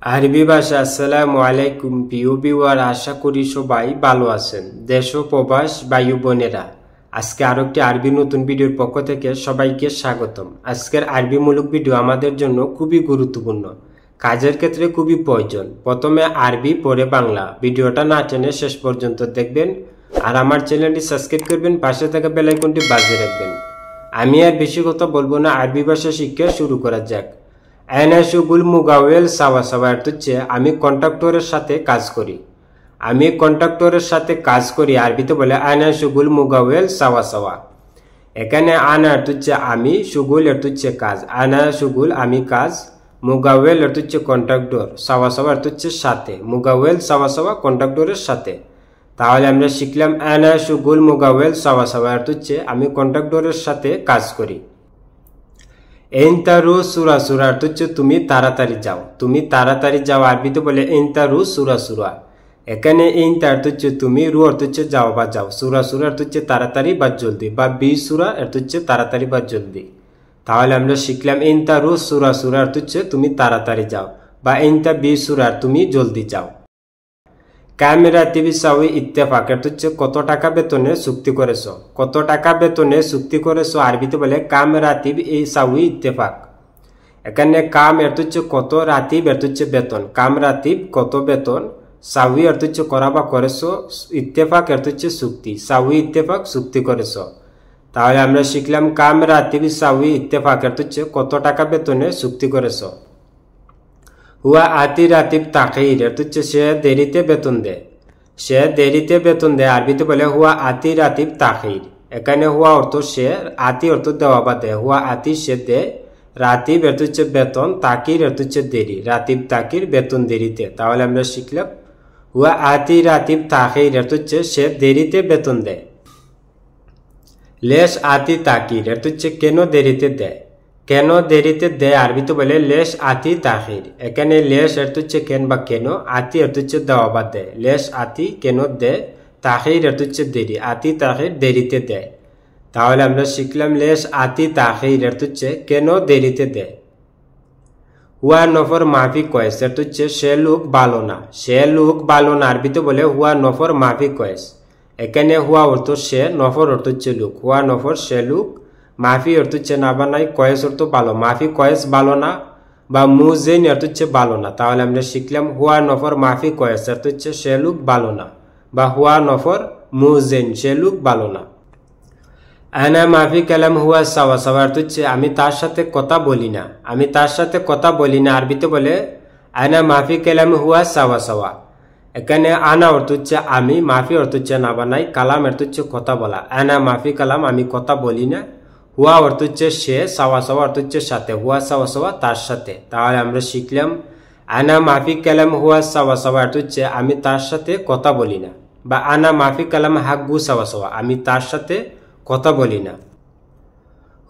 আরবি ভাষা আসসালামু আলাইকুম প্রিয় ভিউয়ার, আশা করি সবাই ভালো আছেন। দেশ ও প্রবাস ভাই বোনেরা, আজকে আরো একটি আরবি নতুন ভিডিওর পক্ষ থেকে সবাইকে স্বাগতম। আজকের আরবিমূলক ভিডিও আমাদের জন্য খুবই গুরুত্বপূর্ণ, কাজের ক্ষেত্রে খুবই প্রয়োজন। প্রথমে আরবি, পরে বাংলা। ভিডিওটা না টেনে শেষ পর্যন্ত দেখবেন আর আমার চ্যানেলটি সাবস্ক্রাইব করবেন, পাশে থাকা বেল আইকনটি বাজিয়ে রাখবেন। আমি আর বেশি কথা বলবো না, আরবি ভাষা শিক্ষা শুরু করা যাক। আয়না শুগুল মুগাওয়েল সাওয়া সাওয়া হচ্ছে আমি কন্ট্রাক্টরের সাথে কাজ করি। আমি কন্ট্রাক্টরের সাথে কাজ করি আরবিতে বলে আয়না শুগুল মুগাওয়েল সাওয়া সাওয়া। এখানে আনা হচ্ছে আমি, শুগুল হচ্ছে কাজ। আয়না শুগুল আমি কাজ, মুগাওয়েল হচ্ছে কন্ট্রাক্টর, সাওয়া সাওয়া হচ্ছে সাথে। মুগাওয়েল সাওয়া সাওয়া কন্ট্রাক্টরের সাথে। তাহলে আমরা শিখলাম আয়না শুগুল মুগাওয়েল সাওয়া সাওয়া হচ্ছে আমি কন্ট্রাক্টরের সাথে কাজ করি। এনতারু সুরা সুরা হচ্ছে তুমি তাড়াতাড়ি যাও। তুমি তাড়াতাড়ি যাও আরবিতে বলে এনতারু সুরা সুরা। এখানে এনতার হচ্ছে তুমি, রু অর্থ হচ্ছে যাও বা যাও, সুরা সুরা হচ্ছে তাড়াতাড়ি বা জলদি, বা বি সুরা হচ্ছে তাড়াতাড়ি বা জলদি। তাহলে আমরা শিখলাম এনতারু সুরা সুরা হচ্ছে তুমি তাড়াতাড়ি যাও, বা এনতা বি সুরা তুমি জলদি যাও। ক্যামেরা টিভি সাউই ইত্তেফাক হচ্ছে কত টাকা বেতনে চুক্তি করেছো। কত টাকা বেতনে চুক্তি করেছো আরবিতে বলে ক্যামেরা টিভি সাউই ইত্তেফাক। এখানে কাম হচ্ছে কত, রাতিব হচ্ছে বেতন। কাম রাতিব কত বেতন, সাউই হচ্ছে করা বা করেছো, ইত্তেফাক হচ্ছে চুক্তি। সাউই ইত্তেফাক চুক্তি করেছো। তাহলে আমরা শিখলাম কাম রাতিব সাউই ইত্তেফাক হচ্ছে কত টাকা বেতনে চুক্তি করেছো। হুয়া আতি রাতিব তাকির হচ্ছে সে দেরিতে বেতন দেয়। সে দেরিতে বেতন দেয় আরবিতে বলে হুয়া আতি রাতিব তাকির। এখানে হুয়া অর্থ সে, আতি অর্থ দেওয়া বা দেয়। হুয়া আতি সে দেয়, রাতিব হচ্ছে বেতন, তাকির হচ্ছে দেরি। রাতিব তাকির বেতন দেরিতে। তাহলে আমরা শিখলাম হুয়া আতি রাতিব তাকির হচ্ছে সে দেরিতে বেতন দেয়। লেশ আতি তাকির হচ্ছে কেন দেরিতে দেয়। কেন দেরিতে দেয় আরবিতে বলে লেশ আতি তাখির। এখানে লেশ হচ্ছে কেন বা কেন, আতি হচ্ছে দেওয়া বা দেয়। লেশ আতি কেন দেয়, তাখির হচ্ছে দেরি। আতি তাখির দেরিতে দেয়। তাহলে আমরা শিখলাম লেশ আতি তাখির হচ্ছে কেন দেরিতে দেয়। হুয়া নফর মাফি কয়েস হচ্ছে সে লোক ভালো না। সে লোক ভালো না আরবিতে বলে হুয়া নফর মাফি কয়েস। এখানে হুয়া অর্থ সে, নফর অর্থ হচ্ছে লোক। হুয়া নফর সে লোক, মাফি অর্থ হচ্ছে না বা নাই, কয়েস অর্থ ভালো। মাফি কয়েস ভালো না, বা মুজেন অর্থ হচ্ছে ভালো না। তাহলে আমরা শিখলাম হুয়া নফর মাফি কয়েস অর্থ হচ্ছে সে লোক ভালো না, বা হুয়া নফর মুজেন সে লোক ভালো না। আনা মাফি কালাম হুয়া সাওয়া সাওয়া অর্থ হচ্ছে আমি তার সাথে কথা বলি না। আমি তার সাথে কথা বলি না আরবিতে বলে আনা মাফি কালাম হুয়া সাওয়া সাওয়া। এখানে আনা অর্থ হচ্ছে আমি, মাফি অর্থ হচ্ছে না বা নাই, কালাম অর্থ হচ্ছে কথা বলা। আনা মাফি কালাম আমি কথা বলি না। হুয়া অর্থ হচ্ছে সে, সাওয়া সাওয়া অর্থ হচ্ছে সাথে। হুয়া সাওয়া সাওয়া তার সাথে। তাহলে আমরা শিখলাম আনা মাফি কালাম হুয়া সাওয়া সাওয়া অর্থ হচ্ছে আমি তার সাথে কথা বলি না, বা আনা মাফি কালাম হাকবু সাওয়া সাওয়া আমি তার সাথে কথা বলি না।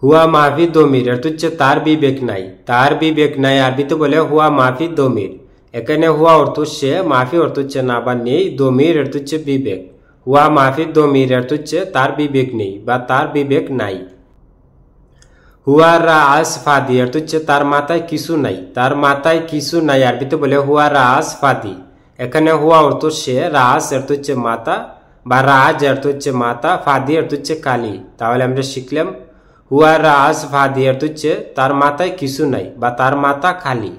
হুয়া মাফি দমির অর্থ হচ্ছে তার বিবেক নাই। তার বিবেক নাই আরবিতে বলে হুয়া মাফি দমির। এখানে হুয়া অর্থ সে, মাফি অর্থ হচ্ছে না বা নেই, দমির অর্থ হচ্ছে বিবেক। হুয়া মাফি দমির অর্থ হচ্ছে তার বিবেক নেই বা তার বিবেক নাই। হুয়া রাস ফাদি অর্থ হচ্ছে তার মাথায় কিছু নাই। তার মাথায় কিছু নাই আরবিতে বলে হুয়া রাস ফাদি। এখানে হুয়া অর্থ সে, রাস অর্থ হচ্ছে মাথা, বা রাজ অর্থ হচ্ছে মাথা, ফাদি অর্থ হচ্ছে কালি। তাহলে আমরা শিখলাম হুয়া রাস ফাদি অর্থ হচ্ছে তার মাথায় কিছু নাই বা তার মাথা খালি।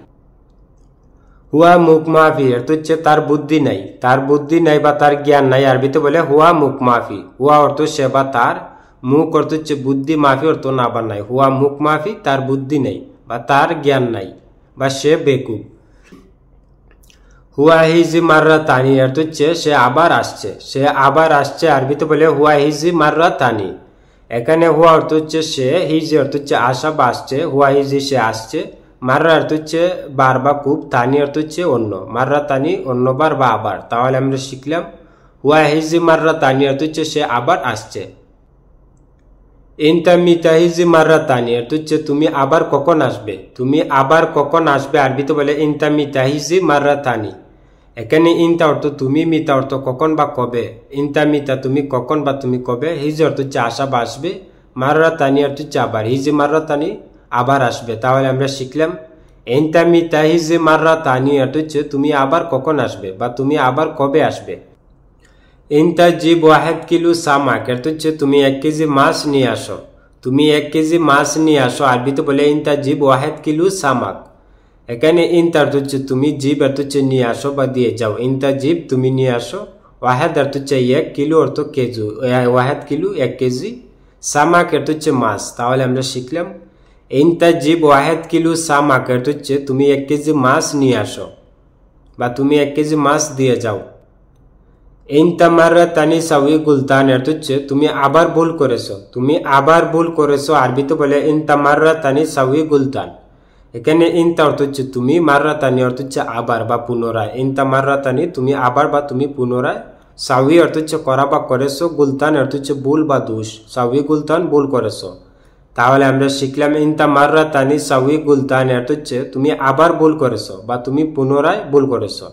হুয়া মুখ মাফি অর্থ হচ্ছে তার বুদ্ধি নাই। তার বুদ্ধি নাই বা তার জ্ঞান নাই আরবিতে বলে হুয়া মুখ মাফি। হুয়া অর্থ সে বা তার, মুখ অর্থ হচ্ছে বুদ্ধি, মাফি অর্থ না বা নাই। হুয়া মুখ মাফি তার বুদ্ধি নেই বা তার জ্ঞান নাই, বা সে বেকুব। হুয়া হিজি মাররা তানি অর্থ হচ্ছে সে আবার আসছে। সে আবার আসছে আরবিতে বলে হুয়া হিজি মাররা তানি। এখানে হুয়া অর্থ হচ্ছে সে, হিজি অর্থ হচ্ছে আসা বা আসছে। হুয়া হিজি সে আসছে, মাররা অর্থ হচ্ছে বার বা খুব, তানি অর্থ হচ্ছে অন্য। মাররা তানি অন্যবার বা আবার। তাহলে আমরা শিখলাম হুয়া হিজি মাররা তানি অর্থ হচ্ছে সে আবার আসছে। ইনতা মিতাহিজি মাররা তানি অর্থ হচ্ছে তুমি আবার কখন আসবে। তুমি আবার কখন আসবে আরবিতে বলে ইনতা মিতাহিজি মাররা তানি। এখানে ইনতা অর্থ তুমি, মিতা অর্থ কখন বা কবে। ইনতা মিতা তুমি কখন বা তুমি কবে। হিজি অর্থ হচ্ছে আসা বা আসবে। মাররা তানি অর্থ হচ্ছে আবার। হিজি মাররা তানি আবার আসবে। তাহলে আমরা শিখলাম এনতা মিতাহিজি মাররা তানি এটা হচ্ছে তুমি আবার কখন আসবে বা তুমি আবার কবে আসবে। এনতা জিব ওয়াহেদ কিলো সামাক এটা হচ্ছে তুমি 1 কেজি মাছ নিয়ে আসো, তুমি 1 কেজি মাছ নিয়ে আসো। আরবিতে বলে এনতা জিব ওয়াহেদ কিলো সামাক। এখানে ইনতা অর্থ হচ্ছে তুমি, জিব অর্থ হচ্ছে নিয়ে আসো বা দিয়ে যাও। ইনতা জিব তুমি নিয়ে আসো, ওয়াহেদ অর্থ হচ্ছে 1, কিলো অর্থ কেজি, ওয়াহেদ কিলো 1 কেজি, সামাক অর্থ হচ্ছে মাছ। তাহলে আমরা শিখলাম ইনতা জিব ওয়াহেদ কিলো সামাক অর্থ হচ্ছে তুমি 1 কেজি মাছ নিয়ে আসো বা তুমি 1 কেজি মাছ দিয়ে যাও। ইনতা মাররা তানি সাউই গুলতান অর্থ হচ্ছে তুমি আবার ভুল করেছো, তুমি আবার ভুল করেছো। আরবিতে বলে ইনতা মাররা তানি সাউই গুলতান। এখানে ইনতা অর্থ হচ্ছে তুমি, মাররা তানি অর্থ হচ্ছে আবার বা পুনরায়। ইনতা মাররা তানি তুমি আবার বা তুমি পুনরায়, সাউই অর্থ হচ্ছে করা বা করেছো, গুলতান অর্থ হচ্ছে ভুল বা দোষ। সাউই গুলতান ভুল করেছো। তাহলে আমরা শিখলাম ইনতা মাররা তানি সাউই গুলতান অর্থ হচ্ছে তুমি আবার ভুল করেছো বা তুমি পুনরায় ভুল করেছো।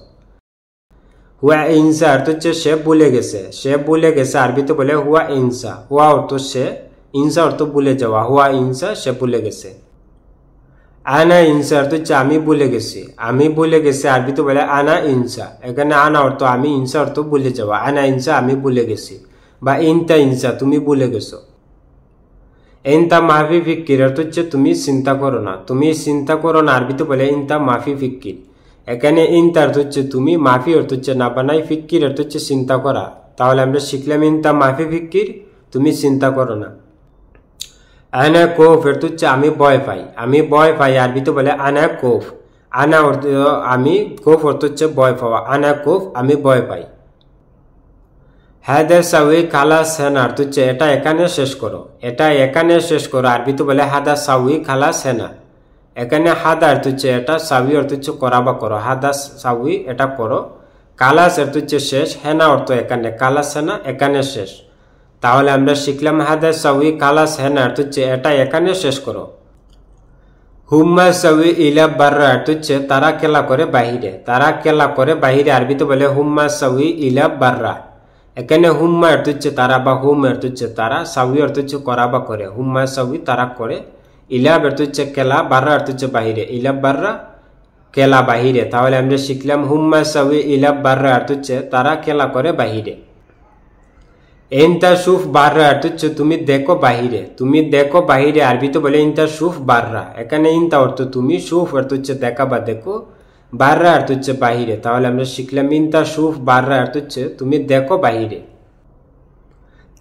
হুয়া ইনসা অর্থ হচ্ছে সে ভুলে গেছে, সে ভুলে গেছে। আরবিতে বলে হুয়া ইনসা। হুয়া অর্থ সে, ইনসা অর্থ ভুলে যাওয়া। হুয়া ইনসা সে ভুলে গেছে। আনা ইনসা অর্থ হচ্ছে আমি ভুলে গেছি, আমি ভুলে গেছি। আরবিতে বলে আনা ইনসা। এখানে আনা অর্থ আমি, ইনসা অর্থ ভুলে যাওয়া। আনা ইনসা আমি ভুলে গেছি বা ইনতা ইনসা তুমি ভুলে গেছো। ইনতা মাফি ফিক্কির অর্থ হচ্ছে তুমি চিন্তা করো না, তুমি চিন্তা করো না। আরবিতে বলে ইনতা মাফি ফিক্কির। এখানে ইনতা অর্থ হচ্ছে তুমি, মাফি অর্থ হচ্ছে না বানাই, ফিক্কির অর্থ হচ্ছে চিন্তা করা। তাহলে আমরা শিখলাম ইনতা মাফি ফিক্কির, তুমি চিন্তা করো না। আনা কোফ অর্থ হচ্ছে আমি ভয় পাই, আমি ভয় পাই। আরবিতে বলে আনা কোফ। আনা অর্থ আমি, কোফ অর্থ হচ্ছে ভয় পাওয়া। আনা কোফ আমি ভয় পাই। হাদা সাউই খালাস হেনা অর্থ হচ্ছে এটা এখানে শেষ করো, এটা এখানে শেষ করো। আরবিতে বলে হাদা সাউই খালাস হেনা। এখানে হাদা অর্থ হচ্ছে এটা, সাউই অর্থ হচ্ছে করা বা করো। হাদা সাউই এটা করো। কালাস অর্থ হচ্ছে শেষ, হেনা অর্থ এখানে, কালাস হেনা এখানে শেষ। তাহলে আমরা শিখলাম হাদা সাউই কালাস হেনা অর্থ হচ্ছে এটা এখানে শেষ করো। হুম্মা সাউই ইলা বাররা অর্থ হচ্ছে তারা খেলা করে বাহিরে, তারা খেলা করে বাহিরে। আরবিতে বলে হুম্মা সাউই ইলা বাররা। এখানে হুম্মা অর্থ হচ্ছে তারা বা হুম অর্থ হচ্ছে তারা, সাউই অর্থ হচ্ছে করা বা করে। হুম্মা সাউই তারা করে, ইলাব অর্থ হচ্ছে খেলা, বাররা অর্থ হচ্ছে বাহিরে। ইলাব বাররা খেলা বাহিরে। তাহলে আমরা শিখলাম হুম্মা সাউই ইলাব বাররা অর্থ হচ্ছে তারা খেলা করে বাহিরে। ইনতা শুফ বাররা অর্থ হচ্ছে তুমি দেখো বাহিরে, তুমি দেখো বাহিরে। আরবিতে বলে ইনতা শুফ বাররা। এখানে ইনতা অর্থ তুমি, শুফ অর্থ হচ্ছে দেখা বা দেখো, বাররা অর্থ হচ্ছে বাহিরে। তাহলে আমরা শিখলাম ইনতা শুফ বাররা অর্থ হচ্ছে তুমি দেখো বাহিরে।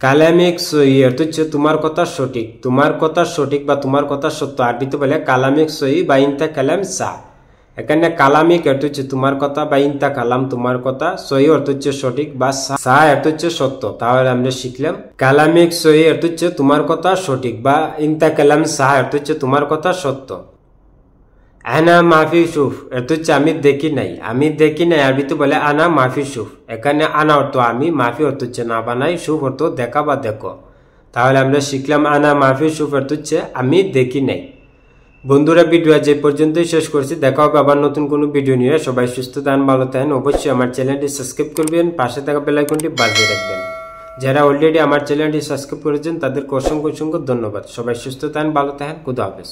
কালামিক সহি অর্থ হচ্ছে তোমার কথা সঠিক, তোমার কথা সঠিক বা তোমার কথা সত্য। আরবিতে বলে কালামিক সহি বা ইনতা কালাম সা। এখানে কালামিক অর্থ হচ্ছে তোমার কথা বা ইনতা কালাম তোমার কথা, সহি অর্থ হচ্ছে সঠিক বা সা অর্থ হচ্ছে সত্য। তাহলে আমরা শিখলাম কালামিক সহি অর্থ হচ্ছে তোমার কথা সঠিক বা ইনতা কালাম সা অর্থ হচ্ছে তোমার কথা সত্য। আনা মাফি শুফ অর্থ হচ্ছে আমি দেখি নাই, আমি দেখি নাই। আরবিতে বলে আনা মাফি শুফ। এখানে আনা অর্থ আমি, মাফি অর্থ হচ্ছে না বানাই, শুফ অর্থ দেখা বা দেখো। তাহলে আমরা শিখলাম আনা মাফি শুফ অর্থ হচ্ছে আমি দেখি নাই। বন্ধুরা ভিডিও যে পর্যন্তই শেষ করছি, দেখা হবে আবার নতুন কোনো ভিডিও নিয়ে। সবাই সুস্থ থাকেন, ভালো থাকেন। অবশ্যই আমার চ্যানেলটি সাবস্ক্রাইব করবেন, পাশে থাকা বেল আইকনটি বাজিয়ে রাখবেন। যারা অলরেডি আমার চ্যানেলটি সাবস্ক্রাইব করেছেন তাদেরকে অসংখ্য অসংখ্য ধন্যবাদ। সবাই সুস্থ থাকেন, ভালো থাকেন। খুদা হাফেজ।